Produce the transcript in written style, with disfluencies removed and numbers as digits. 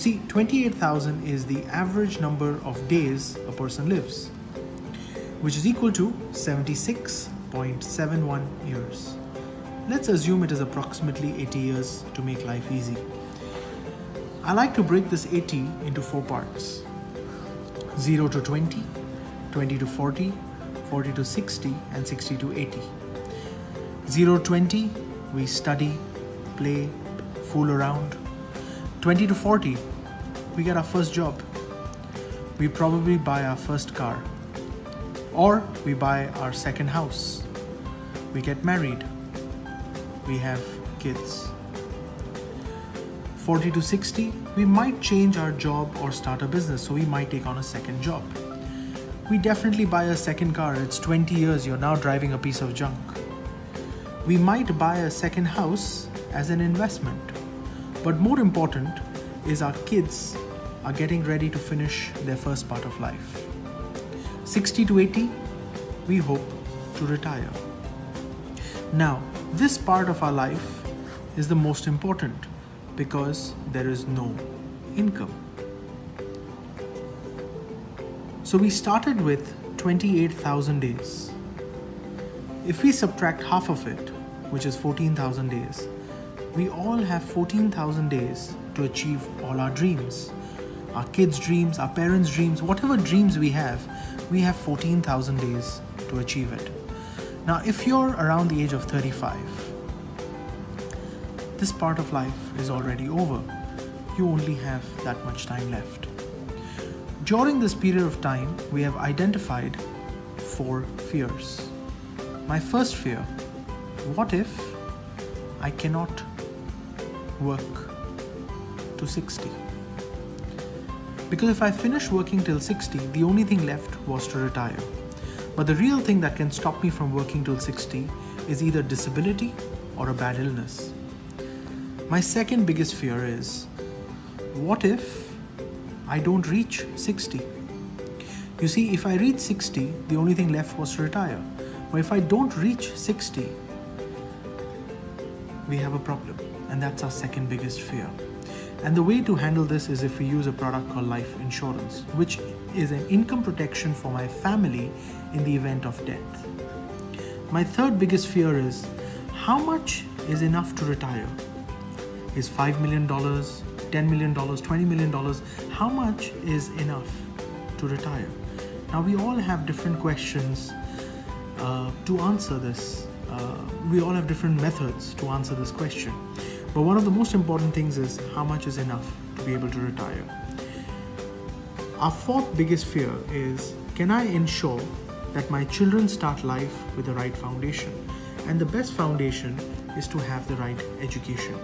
See, 28,000 is the average number of days a person lives, which is equal to 76.71 years. Let's assume it is approximately 80 years to make life easy. I like to break this 80 into 4 parts: 0 to 20, 20 to 40, 40 to 60, and 60 to 80. 0 to 20, we study, play, fool around. 20 to 40, we get our first job. We probably buy our first car, or we buy our second house. We get married. We have kids. 40 to 60, we might change our job or start a business, so we might take on a second job. We definitely buy a second car. It's 20 years, you're now driving a piece of junk. We might buy a second house as an investment. But more important is our kids are getting ready to finish their first part of life. 60 to 80, we hope to retire. Now, this part of our life is the most important because there is no income. So we started with 28,000 days. If we subtract half of it, which is 14,000 days, we all have 14,000 days to achieve all our dreams. Our kids' dreams, our parents' dreams, whatever dreams we have 14,000 days to achieve it. Now, if you're around the age of 35, this part of life is already over. You only have that much time left. During this period of time, we have identified 4 fears. My first fear: what if I cannot work to 60? Because if I finish working till 60, the only thing left was to retire. But the real thing that can stop me from working till 60 is either disability or a bad illness. My second biggest fear is, what if I don't reach 60? You see, if I reach 60, the only thing left was to retire. But if I don't reach 60, we have a problem, and that's our second biggest fear. And the way to handle this is if we use a product called life insurance, which is an income protection for my family in the event of death. My third biggest fear is, how much is enough to retire? Is $5 million, $10 million, $20 million, how much is enough to retire? Now, we all have different questions to answer this. We all have different methods to answer this question. But one of the most important things is, how much is enough to be able to retire? Our fourth biggest fear is, can I ensure that my children start life with the right foundation? And the best foundation is to have the right education.